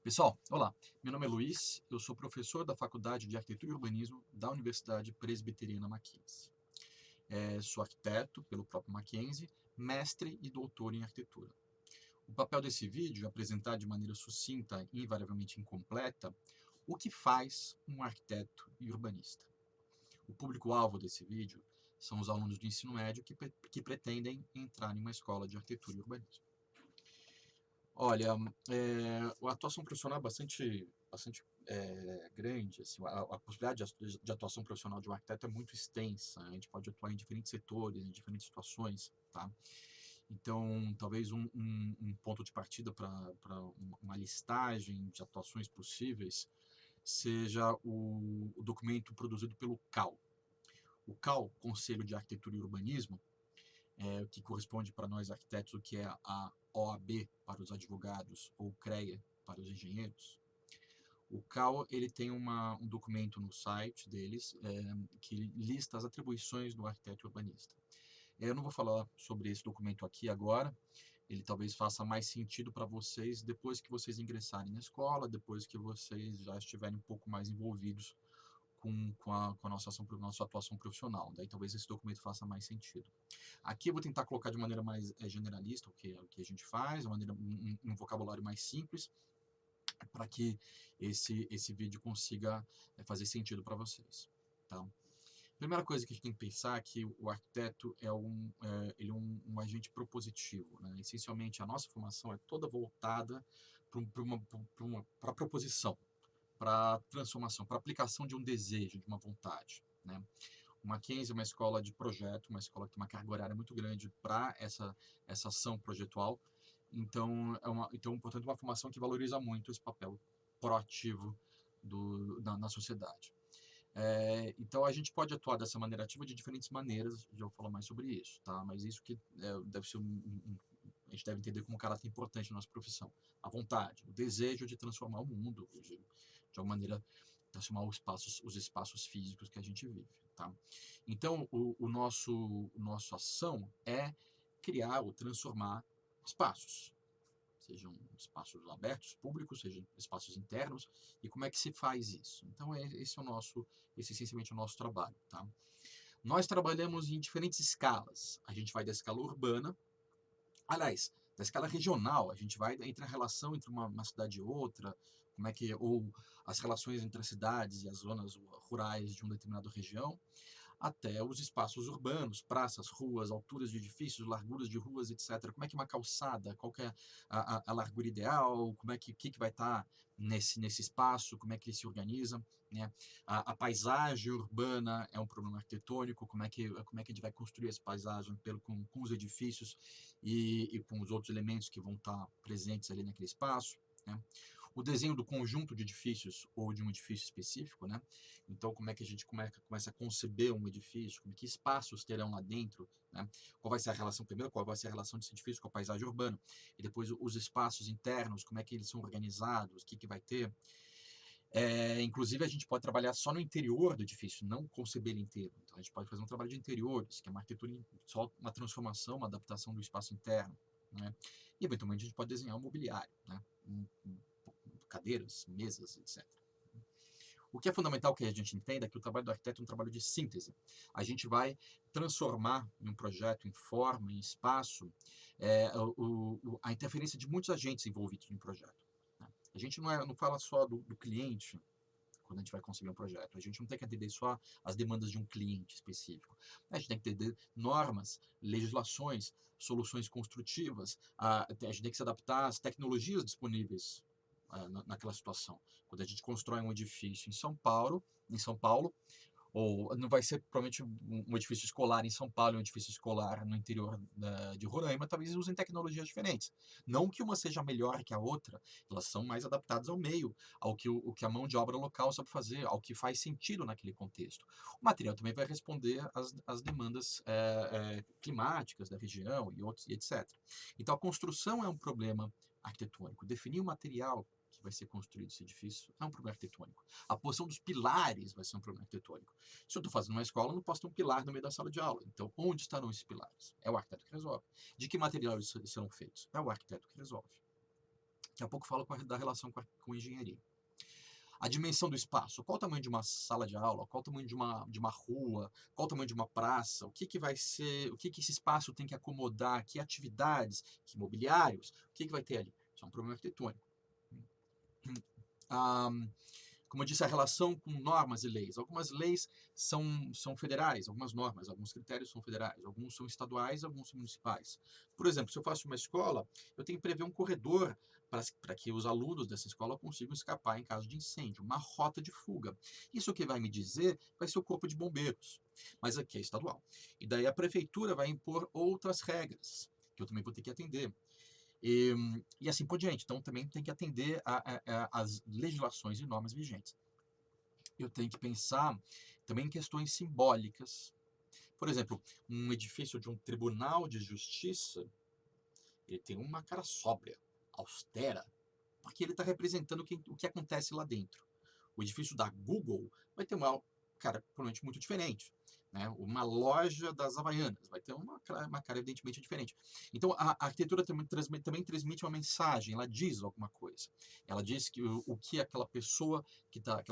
Pessoal, olá. Meu nome é Luiz, eu sou professor da Faculdade de Arquitetura e Urbanismo da Universidade Presbiteriana Mackenzie. Sou arquiteto pelo próprio Mackenzie, mestre e doutor em arquitetura. O papel desse vídeo é apresentar de maneira sucinta e invariavelmente incompleta o que faz um arquiteto e urbanista. O público-alvo desse vídeo são os alunos do ensino médio que pretendem entrar em uma escola de arquitetura e urbanismo. Olha, a atuação profissional é bastante grande, assim, a possibilidade de atuação profissional de um arquiteto é muito extensa, a gente pode atuar em diferentes setores, em diferentes situações, tá? Então, talvez um ponto de partida para uma listagem de atuações possíveis seja o documento produzido pelo CAL. O CAL, Conselho de Arquitetura e Urbanismo, o que corresponde para nós arquitetos, o que é a OAB para os advogados ou CREA para os engenheiros. O CAL ele tem um documento no site deles que lista as atribuições do arquiteto urbanista. Eu não vou falar sobre esse documento aqui agora, ele talvez faça mais sentido para vocês depois que vocês ingressarem na escola, depois que vocês já estiverem um pouco mais envolvidos com a nossa atuação profissional. Daí talvez esse documento faça mais sentido. Aqui eu vou tentar colocar de maneira mais generalista o que a gente faz, um vocabulário mais simples, para que esse vídeo consiga fazer sentido para vocês. Tá? Primeira coisa que a gente tem que pensar é que o arquiteto ele é um agente propositivo. Né? Essencialmente, a nossa formação é toda voltada para a proposição, para transformação, para aplicação de um desejo, de uma vontade. Né? O Mackenzie é uma escola de projeto, uma escola que tem uma carga horária muito grande para essa ação projetual. Então, portanto, uma formação que valoriza muito esse papel proativo na sociedade. Então, a gente pode atuar dessa maneira ativa de diferentes maneiras, já vou falar mais sobre isso, tá? Mas isso que deve ser a gente deve entender como um caráter importante na nossa profissão. A vontade, o desejo de transformar o mundo, de alguma maneira transformar os espaços físicos que a gente vive, tá? Então, nossa ação é criar ou transformar espaços, sejam espaços abertos, públicos, sejam espaços internos, e como é que se faz isso? Então, esse é essencialmente o nosso trabalho, tá? Nós trabalhamos em diferentes escalas. A gente vai da escala urbana, aliás, da escala regional, a gente vai entre a relação entre uma cidade e outra, ou as relações entre as cidades e as zonas rurais de uma determinada região, até os espaços urbanos, praças, ruas, alturas de edifícios, larguras de ruas, etc. Como é que uma calçada, qual que é a largura ideal, o que vai estar nesse espaço, como é que ele se organiza, né? A paisagem urbana é um problema arquitetônico, como é que a gente vai construir essa paisagem com os edifícios e com os outros elementos que vão estar presentes ali naquele espaço, né? O desenho do conjunto de edifícios ou de um edifício específico, né? Então, como é que a gente começa a conceber um edifício, que espaços terão lá dentro, né? Qual vai ser a relação, primeiro, qual vai ser a relação desse edifício com a paisagem urbana, e depois os espaços internos, como é que eles são organizados, o que vai ter. Inclusive, a gente pode trabalhar só no interior do edifício, não conceber ele inteiro. Então, a gente pode fazer um trabalho de interiores, que é uma arquitetura, só uma transformação, uma adaptação do espaço interno, né? E, eventualmente, a gente pode desenhar um mobiliário, né? Cadeiras, mesas, etc. O que é fundamental que a gente entenda é que o trabalho do arquiteto é um trabalho de síntese. A gente vai transformar em um projeto, em forma, em espaço, a interferência de muitos agentes envolvidos no projeto. Né? A gente não fala só do cliente quando a gente vai conceber um projeto. A gente não tem que atender só as demandas de um cliente específico. A gente tem que entender normas, legislações, soluções construtivas, a gente tem que se adaptar às tecnologias disponíveis naquela situação. Quando a gente constrói um edifício em São Paulo, ou não vai ser provavelmente um edifício escolar em São Paulo e um edifício escolar no interior de Roraima, talvez usem tecnologias diferentes. Não que uma seja melhor que a outra, elas são mais adaptadas ao meio, o que a mão de obra local sabe fazer, ao que faz sentido naquele contexto. O material também vai responder às demandas climáticas da região e etc. Então a construção é um problema arquitetônico. Definir o material que vai ser construído esse edifício é um problema arquitetônico. A posição dos pilares vai ser um problema arquitetônico. Se eu estou fazendo uma escola, eu não posso ter um pilar no meio da sala de aula. Então, onde estarão esses pilares? É o arquiteto que resolve. De que material eles serão feitos? É o arquiteto que resolve. Daqui a pouco eu falo da relação com engenharia. A dimensão do espaço, qual o tamanho de uma sala de aula, qual o tamanho de uma rua, qual o tamanho de uma praça, o que, que vai ser, o que, que esse espaço tem que acomodar, que atividades, que mobiliários, o que, que vai ter ali. Isso é um problema arquitetônico. Ah, como eu disse, a relação com normas e leis. Algumas leis são federais, algumas normas, alguns critérios são federais, alguns são estaduais, alguns são municipais. Por exemplo, se eu faço uma escola, eu tenho que prever um corredor para que os alunos dessa escola consigam escapar em caso de incêndio, uma rota de fuga. Isso que vai me dizer vai ser o corpo de bombeiros, mas aqui é estadual. E daí a prefeitura vai impor outras regras, que eu também vou ter que atender. E assim por diante. Então, também tem que atender às legislações e normas vigentes. Eu tenho que pensar também em questões simbólicas. Por exemplo, um edifício de um tribunal de justiça, ele tem uma cara sóbria, austera, porque ele está representando o que acontece lá dentro. O edifício da Google vai ter uma cara provavelmente muito diferente. Né? Uma loja das Havaianas vai ter uma cara evidentemente diferente. Então, a arquitetura também transmite uma mensagem, ela diz alguma coisa. Ela diz que o que aquelas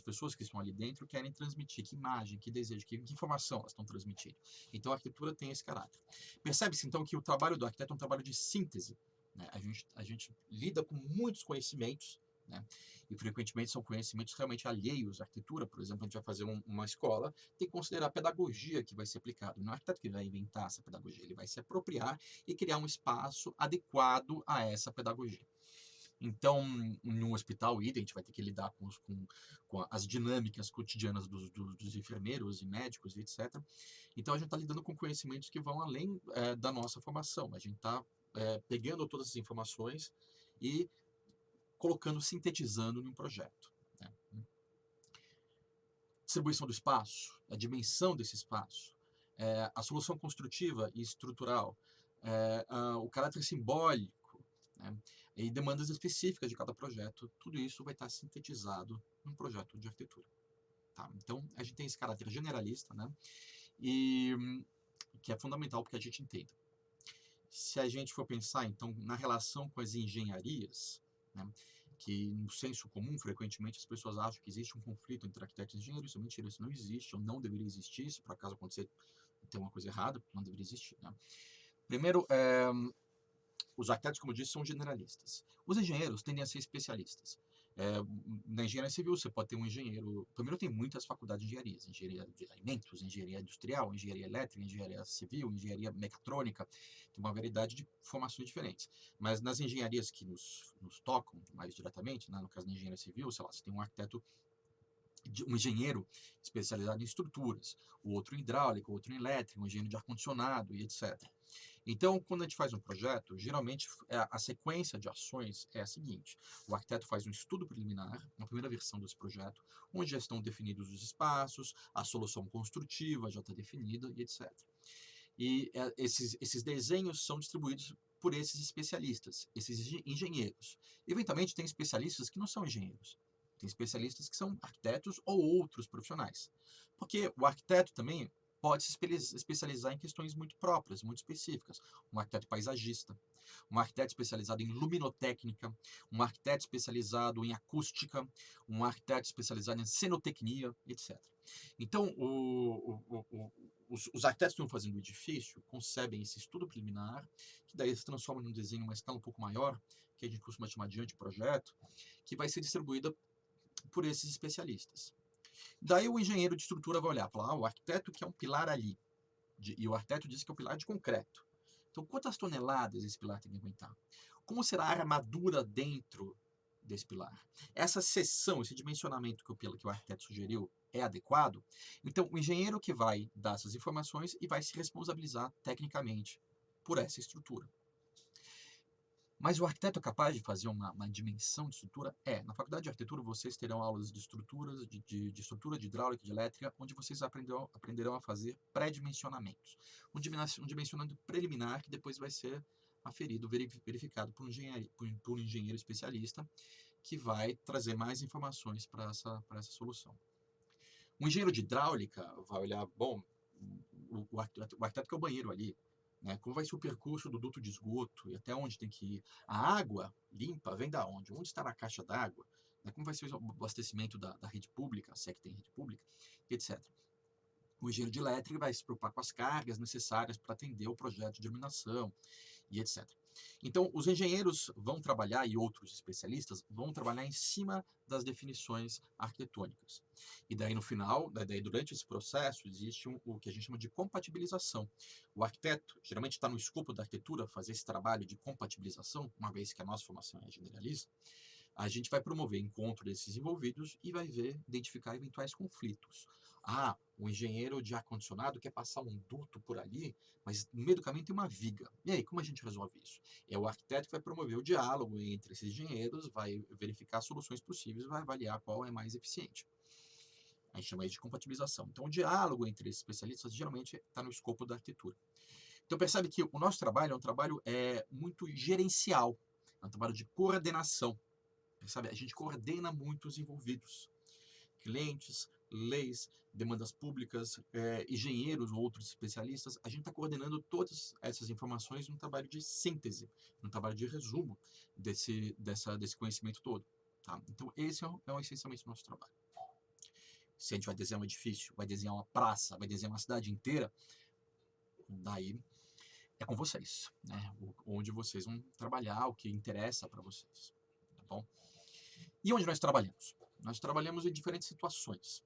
pessoas que estão ali dentro querem transmitir, que imagem, que desejo, que informação elas estão transmitindo. Então, a arquitetura tem esse caráter. Percebe-se, então, que o trabalho do arquiteto é um trabalho de síntese. Né? A gente lida com muitos conhecimentos, né? E frequentemente são conhecimentos realmente alheios à arquitetura. Por exemplo, a gente vai fazer uma escola, tem que considerar a pedagogia que vai ser aplicada. Não é o arquiteto que vai inventar essa pedagogia, ele vai se apropriar e criar um espaço adequado a essa pedagogia. Então, em um hospital, idem, a gente vai ter que lidar com as dinâmicas cotidianas dos enfermeiros e médicos, e etc. Então, a gente está lidando com conhecimentos que vão além da nossa formação. A gente está pegando todas as informações e colocando, sintetizando em um projeto. Né? Distribuição do espaço, a dimensão desse espaço, a solução construtiva e estrutural, o caráter simbólico, né? E demandas específicas de cada projeto, tudo isso vai estar sintetizado num projeto de arquitetura. Tá? Então, a gente tem esse caráter generalista, né? E que é fundamental porque a gente entenda. Se a gente for pensar, então, na relação com as engenharias, né, que no senso comum, frequentemente, as pessoas acham que existe um conflito entre arquitetos e engenheiros. Isso é mentira, isso não existe, ou não deveria existir. Se por acaso acontecer, tem uma coisa errada, não deveria existir. Né? Primeiro, os arquitetos, como eu disse, são generalistas. Os engenheiros tendem a ser especialistas. Na engenharia civil, você pode ter um engenheiro. Primeiro, tem muitas faculdades de engenharia: engenharia de alimentos, engenharia industrial, engenharia elétrica, engenharia civil, engenharia mecatrônica. Tem uma variedade de formações diferentes. Mas nas engenharias que nos tocam mais diretamente, né, no caso da engenharia civil, sei lá, você tem um arquiteto, um engenheiro especializado em estruturas, o outro em hidráulica, o outro em elétrica, um engenheiro de ar-condicionado e etc. Então, quando a gente faz um projeto, geralmente a sequência de ações é a seguinte: o arquiteto faz um estudo preliminar, uma primeira versão desse projeto, onde já estão definidos os espaços, a solução construtiva já está definida e etc. E esses desenhos são distribuídos por esses especialistas, esses engenheiros. Eventualmente, tem especialistas que não são engenheiros. Tem especialistas que são arquitetos ou outros profissionais. Porque o arquiteto também pode se especializar em questões muito próprias, muito específicas. Um arquiteto paisagista, um arquiteto especializado em luminotécnica, um arquiteto especializado em acústica, um arquiteto especializado em cenotecnia, etc. Então, os arquitetos que estão fazendo o edifício concebem esse estudo preliminar, que daí se transforma num desenho, uma escala um pouco maior, que a gente costuma chamar de anteprojeto, que vai ser distribuída por esses especialistas. Daí o engenheiro de estrutura vai olhar e falar: o arquiteto quer um pilar ali, e o arquiteto disse que é um pilar de concreto. Então, quantas toneladas esse pilar tem que aguentar? Como será a armadura dentro desse pilar? Essa seção, esse dimensionamento que o arquiteto sugeriu é adequado? Então, o engenheiro que vai dar essas informações e vai se responsabilizar tecnicamente por essa estrutura. Mas o arquiteto é capaz de fazer uma dimensão de estrutura? Na faculdade de arquitetura vocês terão aulas de estruturas, de estrutura, de hidráulica, de elétrica, onde vocês aprenderão a fazer pré-dimensionamentos. Um dimensionamento preliminar que depois vai ser aferido, verificado por um engenheiro especialista, que vai trazer mais informações para essa solução. Um engenheiro de hidráulica vai olhar: bom, o arquiteto quer o banheiro ali, né? Como vai ser o percurso do duto de esgoto e até onde tem que ir. A água limpa vem da onde? Onde está a caixa d'água? Né? Como vai ser o abastecimento da rede pública, se é que tem rede pública, etc. O engenheiro de elétrica vai se preocupar com as cargas necessárias para atender o projeto de iluminação e etc. Então, os engenheiros vão trabalhar, e outros especialistas, vão trabalhar em cima das definições arquitetônicas. E daí, no final, daí, durante esse processo, existe o que a gente chama de compatibilização. O arquiteto, geralmente está no escopo da arquitetura, fazer esse trabalho de compatibilização, uma vez que a nossa formação é generalista, a gente vai promover encontro desses envolvidos e vai ver, identificar eventuais conflitos. Ah, o engenheiro de ar-condicionado quer passar um duto por ali, mas no meio do caminho tem uma viga. E aí, como a gente resolve isso? É o arquiteto que vai promover o diálogo entre esses engenheiros, vai verificar soluções possíveis e vai avaliar qual é mais eficiente. A gente chama isso de compatibilização. Então, o diálogo entre esses especialistas geralmente está no escopo da arquitetura. Então, percebe que o nosso trabalho é um trabalho muito gerencial, é um trabalho de coordenação. Sabe? A gente coordena muito os envolvidos. Clientes, leis, demandas públicas, engenheiros ou outros especialistas. A gente está coordenando todas essas informações num trabalho de síntese, num trabalho de resumo desse conhecimento todo. Tá? Então, esse essencialmente o nosso trabalho. Se a gente vai desenhar um edifício, vai desenhar uma praça, vai desenhar uma cidade inteira, daí é com vocês, né? Onde vocês vão trabalhar, o que interessa para vocês. Tá bom? E onde nós trabalhamos? Nós trabalhamos em diferentes situações.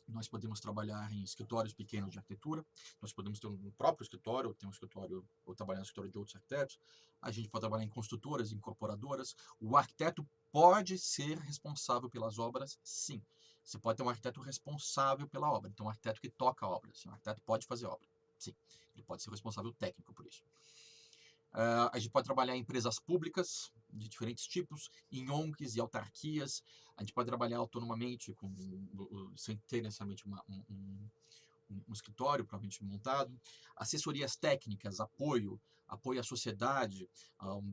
Nós podemos trabalhar em escritórios pequenos de arquitetura, nós podemos ter um próprio escritório, ou ter um escritório, ou trabalhar no escritório de outros arquitetos. A gente pode trabalhar em construtoras, incorporadoras. O arquiteto pode ser responsável pelas obras, sim. Você pode ter um arquiteto responsável pela obra, então um arquiteto que toca a obra. Assim, um arquiteto pode fazer obra, sim. Ele pode ser responsável técnico por isso. A gente pode trabalhar em empresas públicas de diferentes tipos, em ONGs e autarquias. A gente pode trabalhar autonomamente, sem ter necessariamente um escritório propriamente montado. Assessorias técnicas, apoio à sociedade,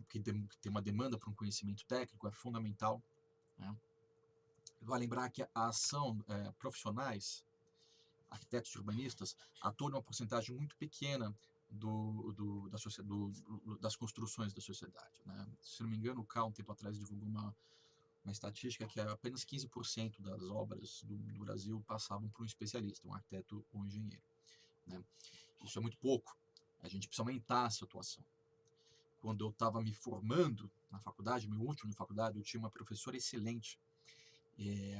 que tem uma demanda para um conhecimento técnico, é fundamental. Né? Vale lembrar que a ação profissionais, arquitetos e urbanistas, atuam numa porcentagem muito pequena das construções da sociedade. Né? Se não me engano, o CA, um tempo atrás, divulgou uma estatística que apenas 15% das obras do Brasil passavam por um especialista, um arquiteto ou um engenheiro. Né? Isso é muito pouco. A gente precisa aumentar essa atuação. Quando eu estava me formando na faculdade, meu último na faculdade, eu tinha uma professora excelente. E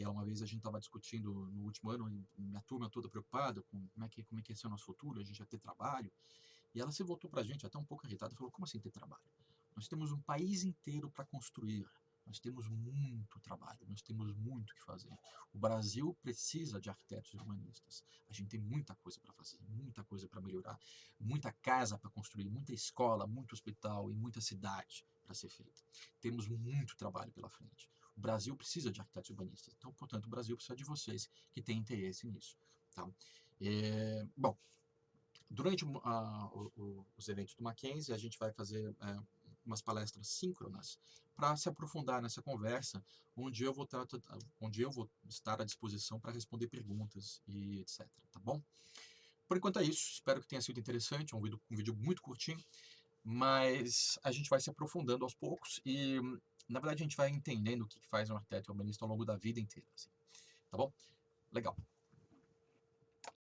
uma vez a gente estava discutindo no último ano, minha turma toda preocupada com como é que ia ser o nosso futuro, a gente ia ter trabalho. E ela se voltou para a gente, até um pouco irritada, e falou: como assim ter trabalho? Nós temos um país inteiro para construir. Nós temos muito trabalho, nós temos muito o que fazer. O Brasil precisa de arquitetos e urbanistas. A gente tem muita coisa para fazer, muita coisa para melhorar, muita casa para construir, muita escola, muito hospital e muita cidade para ser feita. Temos muito trabalho pela frente. O Brasil precisa de arquitetos e urbanistas. Então, portanto, o Brasil precisa de vocês que têm interesse nisso. Tá? Bom, durante os eventos do Mackenzie, a gente vai fazer umas palestras síncronas para se aprofundar nessa conversa, onde eu vou estar à disposição para responder perguntas e etc. Tá bom? Por enquanto é isso. Espero que tenha sido interessante. É um vídeo muito curtinho, mas a gente vai se aprofundando aos poucos e, na verdade, a gente vai entendendo o que faz um arquiteto urbanista ao longo da vida inteira. Assim. Tá bom? Legal.